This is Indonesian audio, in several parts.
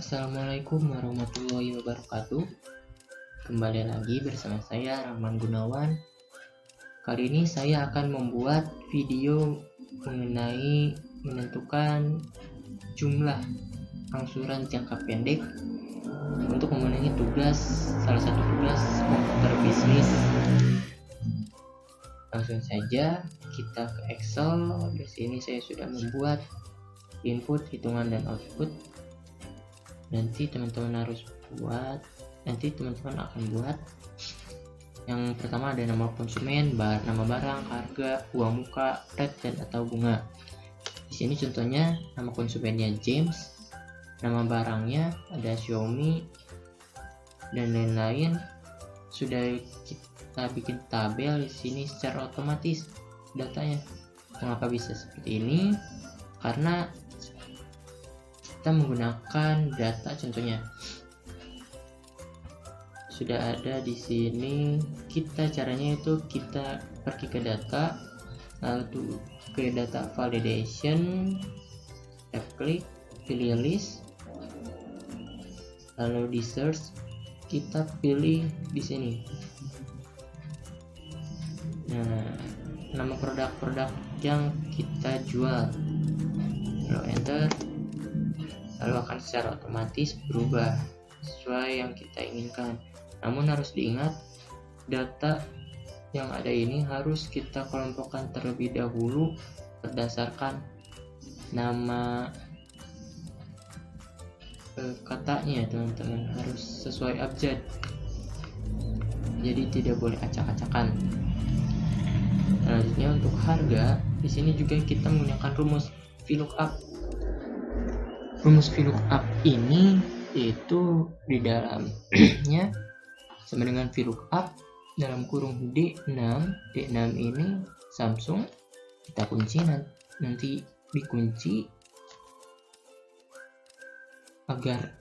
Assalamualaikum warahmatullahi wabarakatuh. Kembali lagi bersama saya Rahman Gunawan. Kali ini saya akan membuat video mengenai menentukan jumlah angsuran jangka pendek untuk memenuhi salah satu tugas komputer bisnis. Langsung saja kita ke Excel. Di sini saya sudah membuat input, hitungan, dan output. Nanti teman-teman akan buat yang pertama ada nama konsumen, nama barang, harga, uang muka, rate, dan atau bunga. Di sini contohnya nama konsumennya James, nama barangnya ada Xiaomi, dan lain-lain. Sudah kita bikin tabel di sini secara otomatis datanya. Mengapa bisa seperti ini? Karena kita menggunakan data, contohnya sudah ada di sini. Caranya itu kita pergi ke data, lalu ke data validation, klik pilih list, lalu di search kita pilih di sini. Nah, nama produk-produk yang kita jual, lalu enter. Lalu akan secara otomatis berubah sesuai yang kita inginkan. Namun harus diingat, data yang ada ini harus kita kelompokkan terlebih dahulu berdasarkan nama katanya, teman-teman, harus sesuai abjad. Jadi tidak boleh acak-acakan. Selanjutnya untuk harga, di sini juga kita menggunakan rumus VLOOKUP. Rumus VLOOKUP ini yaitu di dalamnya sama dengan VLOOKUP dalam kurung D6. D6 ini Samsung, kita kunci, nanti dikunci agar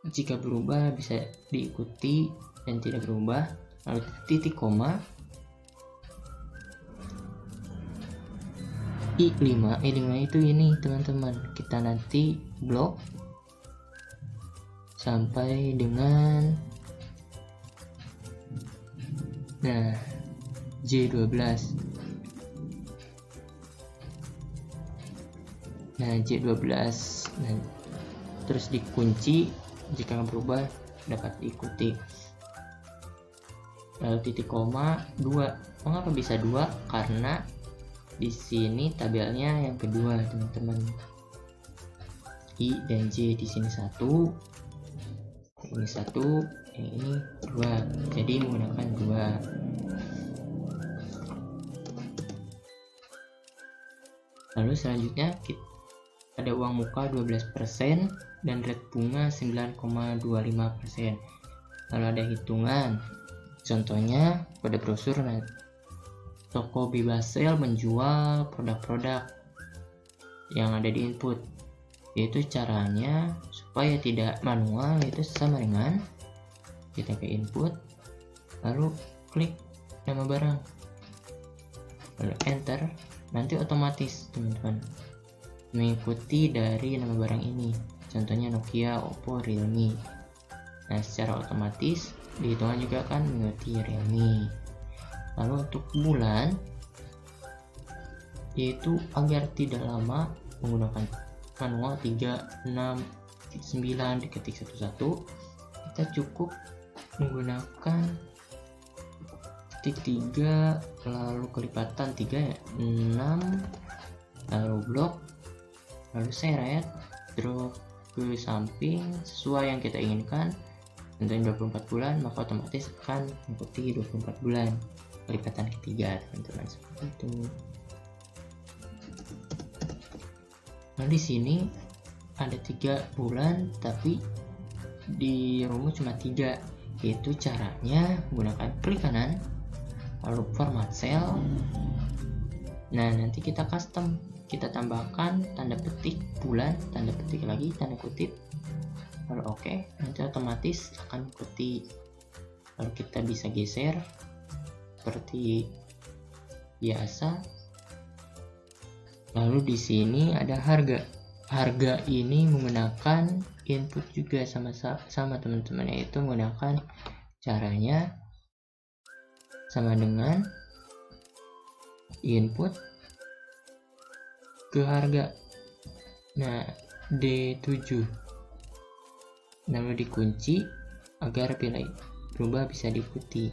jika berubah bisa diikuti dan tidak berubah. Lalu titik koma I5 itu ini, teman-teman, kita nanti blok sampai dengan J12. Terus dikunci, jika berubah dapat diikuti. Lalu titik koma 2. Mengapa bisa 2? Karena di sini tabelnya yang kedua, teman-teman. I dan J di sini 1, ini 1, ini 2. Jadi menggunakan 2. Lalu selanjutnya ada uang muka 12% dan rate bunga 9,25%. Lalu ada hitungan. Contohnya pada brosur toko bebas sale menjual produk-produk yang ada di input. Yaitu caranya supaya tidak manual, itu sama dengan kita ke input, lalu klik nama barang, lalu enter. Nanti otomatis, teman-teman, mengikuti dari nama barang ini. Contohnya Nokia, Oppo, Realme. Nah, secara otomatis dihitungan juga akan mengikuti Realme. Lalu untuk bulan, yaitu agar tidak lama menggunakan manual 3, 6, 9 diketik 11, kita cukup menggunakan titik 3, lalu kelipatan 3 ya, 6, lalu blok, lalu seret, drop ke samping sesuai yang kita inginkan. Tentunya 24 bulan, maka otomatis akan mengikuti 24 bulan. Kelipatan ketiga, teman-teman, seperti itu. Nah, di sini ada 3 bulan, tapi di rumus cuma 3. Yaitu caranya menggunakan klik kanan, lalu format cell. Nah, nanti kita custom, kita tambahkan tanda petik bulan, tanda petik lagi, tanda kutip, lalu oke. Nanti otomatis akan mengikuti. Lalu kita bisa geser seperti biasa. Lalu di sini ada harga. Harga ini menggunakan input juga sama teman-teman, yaitu menggunakan caranya sama dengan input ke harga. Nah, D7 lalu dikunci agar bila berubah bisa diikuti,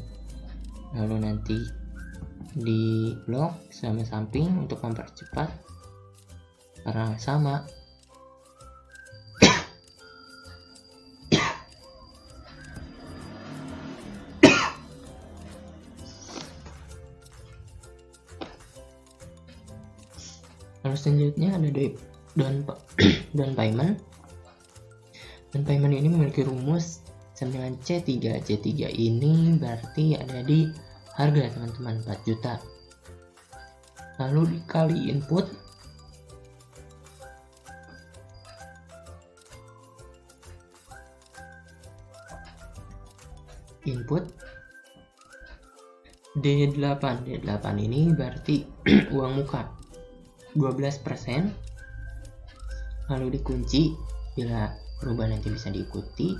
lalu nanti di blok sama samping untuk mempercepat karena sama. Lalu selanjutnya ada down payment. Down payment ini memiliki rumus sama dengan C3. C3 ini berarti ada di harga teman-teman 4 juta. Lalu dikali input D8. D8 ini berarti uang muka 12%, lalu dikunci bila perubahan nanti bisa diikuti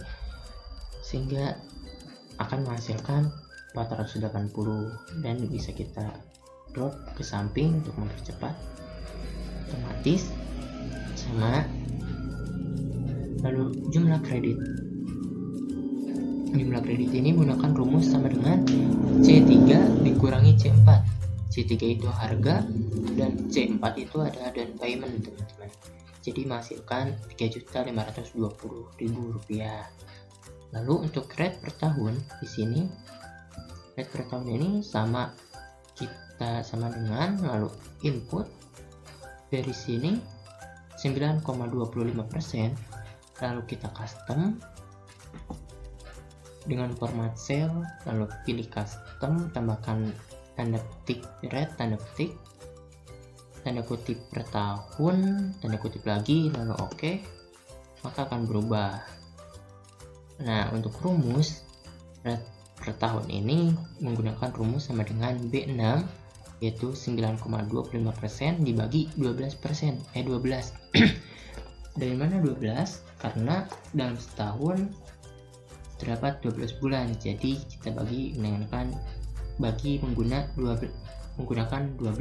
sehingga akan menghasilkan 480 dan bisa kita drop ke samping untuk mempercepat otomatis sama. Lalu jumlah kredit ini menggunakan rumus sama dengan C3 dikurangi C4. C3 itu harga dan C4 itu adalah down payment teman-teman. Jadi menghasilkan Rp3.520.000. Lalu untuk rate per tahun di sini, rate per tahun ini kita sama dengan lalu input dari sini 9,25%, lalu kita custom dengan format cell, lalu pilih custom, tambahkan tanda petik rate, tanda kutip per tahun, tanda kutip lagi, lalu oke, maka akan berubah. Nah, untuk rumus rate per tahun ini menggunakan rumus sama dengan B6, yaitu 9,25% dibagi 12%. 12. Dari mana 12? Karena dalam setahun terdapat 12 bulan, jadi kita menggunakan 12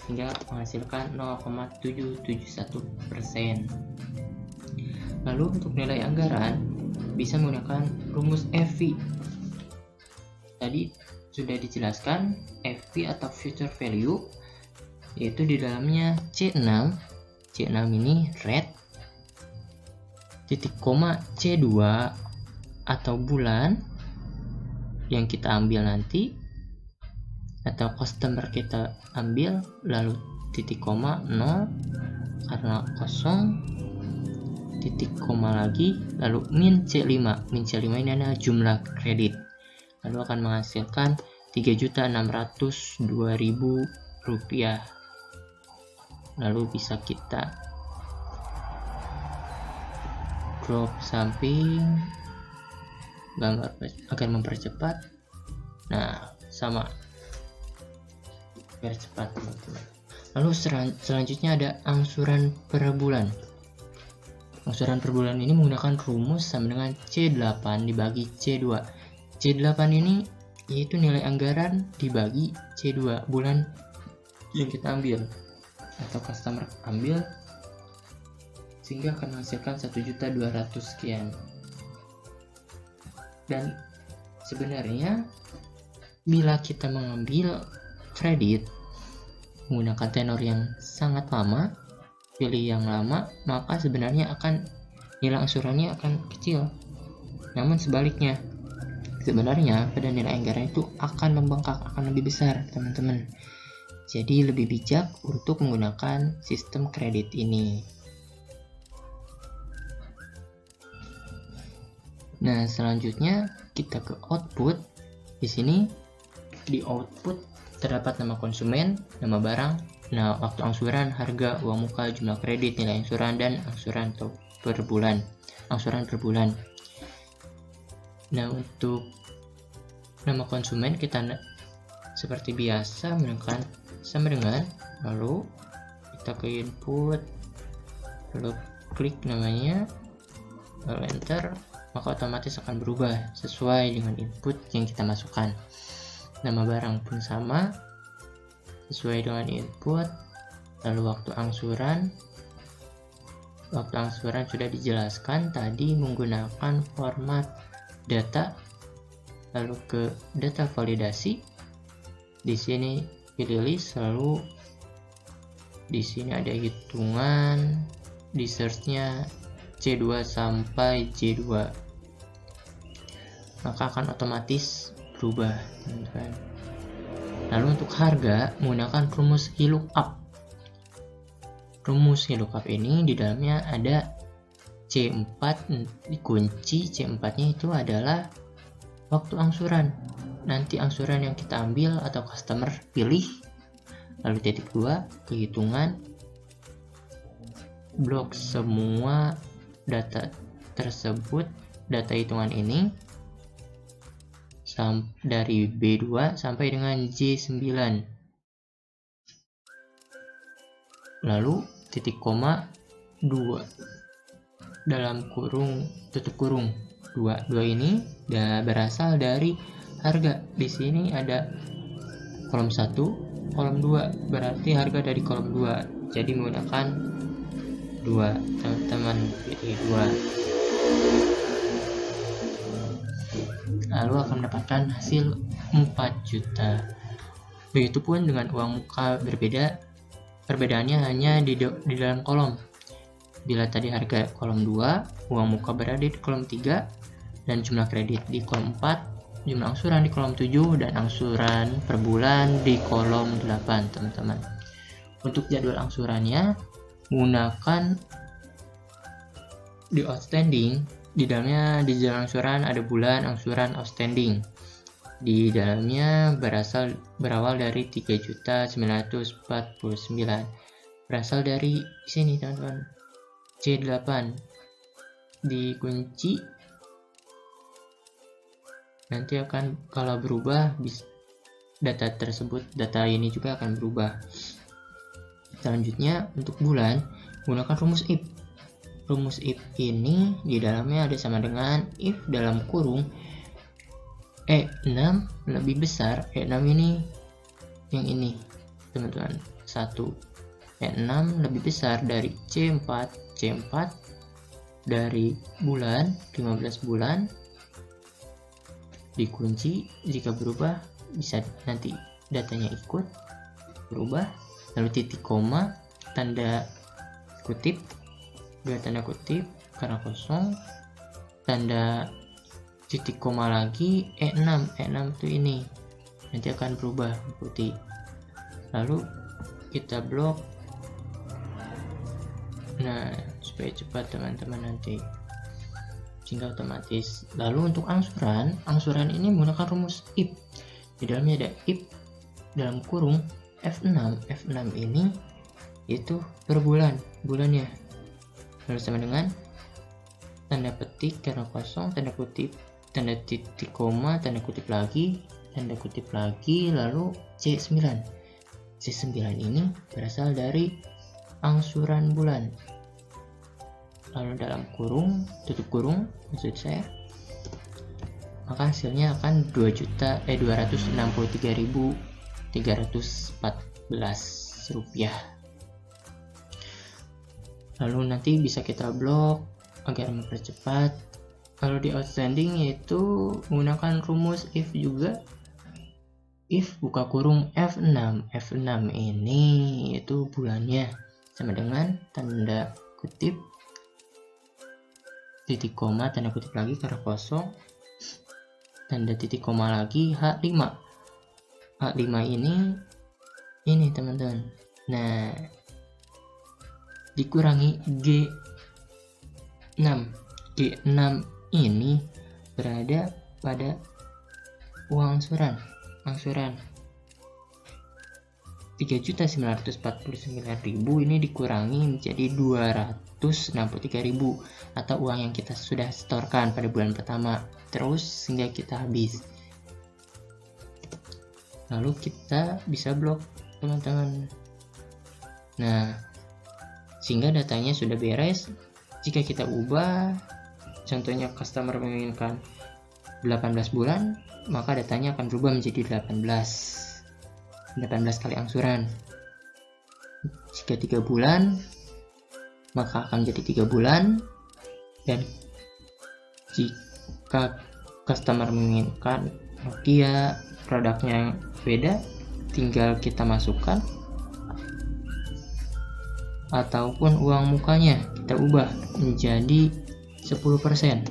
hingga menghasilkan 0,771%. Lalu untuk nilai anggaran bisa menggunakan rumus FV. Tadi sudah dijelaskan FV atau future value, yaitu di dalamnya C6 ini rate, titik koma C2 atau bulan yang kita ambil nanti atau customer kita ambil, lalu titik koma 0 karena kosong, titik koma lagi, lalu min C5 ini adalah jumlah kredit, lalu akan menghasilkan Rp3.602.000. lalu bisa kita drop samping agar mempercepat. Nah, sama biar cepat teman-teman. Lalu selanjutnya ada angsuran per bulan. Angsuran per bulan ini menggunakan rumus sama dengan C8 dibagi C2. C8 ini yaitu nilai anggaran dibagi C2 bulan yang kita ambil atau customer ambil, sehingga akan menghasilkan 1.200.000 sekian. Dan sebenarnya bila kita mengambil kredit menggunakan tenor yang sangat lama, pilih yang lama, maka sebenarnya nilai angsurannya akan kecil. Namun sebaliknya, sebenarnya pada nilai anggaran itu akan membengkak, akan lebih besar teman-teman. Jadi lebih bijak untuk menggunakan sistem kredit ini. Nah, selanjutnya kita ke output. Di sini di output terdapat nama konsumen, nama barang, nah waktu angsuran, harga, uang muka, jumlah kredit, nilai angsuran, dan angsuran per bulan. Nah, untuk nama konsumen kita seperti biasa menggunakan sama dengan, lalu kita ke input, lalu klik namanya, lalu enter, maka otomatis akan berubah sesuai dengan input yang kita masukkan. Nama barang pun sama, sesuai dengan input. Lalu waktu angsuran sudah dijelaskan tadi menggunakan format data. Lalu ke data validasi, di sini pilih list, lalu di sini ada hitungan, di search-nya C2 sampai J2, maka akan otomatis berubah, teman-teman. Lalu untuk harga menggunakan rumus VLOOKUP. Rumus VLOOKUP ini di dalamnya ada C4, kunci C4-nya itu adalah waktu angsuran. Nanti angsuran yang kita ambil atau customer pilih. Lalu titik 2, kehitungan, blok semua data tersebut, data hitungan ini dari B2 sampai dengan J9. Lalu titik koma 2 dalam kurung tutup kurung 2 ini berasal dari harga. Di sini ada kolom 1, kolom 2, berarti harga dari kolom 2. Jadi menggunakan 2, teman-teman, pilih 2. Lalu akan mendapatkan hasil 4 juta. Begitupun dengan uang muka berbeda. Perbedaannya hanya di dalam kolom. Bila tadi harga kolom 2, uang muka berada di kolom 3, dan jumlah kredit di kolom 4, jumlah angsuran di kolom 7, dan angsuran per bulan di kolom 8, teman-teman. Untuk jadwal angsurannya menggunakan di outstanding. Di dalamnya di jadwal angsuran ada bulan angsuran outstanding. Di dalamnya berawal dari 3.949. Berasal dari sini, teman-teman. C8 dikunci. Nanti akan kalau berubah data ini juga akan berubah. Selanjutnya untuk bulan menggunakan rumus if. Rumus if ini di dalamnya ada sama dengan if dalam kurung E6 lebih besar. E6 ini yang ini, teman-teman, 1. E6 lebih besar dari C4 dari bulan 15 bulan dikunci. Jika berubah bisa nanti datanya ikut berubah. Lalu titik koma, tanda kutip, dua tanda kutip karena kosong, tanda titik koma lagi, E6 itu ini nanti akan berubah putih. Lalu kita blok, nah supaya cepat teman-teman nanti, sehingga otomatis. Lalu untuk angsuran ini menggunakan rumus if. Di dalamnya ada if dalam kurung F6 ini itu per bulannya, lalu sama dengan tanda petik karena kosong, tanda kutip, tanda titik koma, tanda kutip lagi, lalu C9 ini berasal dari angsuran bulan. Lalu dalam kurung, tutup kurung maksud saya, maka hasilnya akan 2.263.314 rupiah. Lalu nanti bisa kita blok agar mempercepat. Kalau di outstanding yaitu menggunakan rumus if juga. If buka kurung F6 ini itu bulannya sama dengan tanda kutip, titik koma, tanda kutip lagi karena kosong, tanda titik koma lagi, H5 ini teman-teman. Nah, dikurangi G6 ini berada pada uang angsuran 3.949.000 ini dikurangi menjadi 263.000 atau uang yang kita sudah setorkan pada bulan pertama, terus hingga kita habis. Lalu kita bisa blok, teman-teman. Nah, sehingga datanya sudah beres. Jika kita ubah contohnya customer menginginkan 18 bulan, maka datanya akan berubah menjadi 18 kali angsuran. Jika 3 bulan, maka akan menjadi 3 bulan, dan jika customer menginginkan Nokia produknya yang beda, tinggal kita masukkan, ataupun uang mukanya kita ubah menjadi 10%,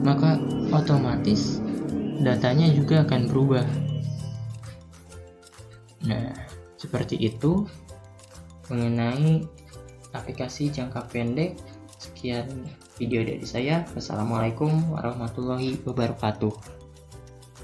maka otomatis datanya juga akan berubah. Nah, seperti itu mengenai aplikasi jangka pendek. Sekian video dari saya. Wassalamualaikum warahmatullahi wabarakatuh.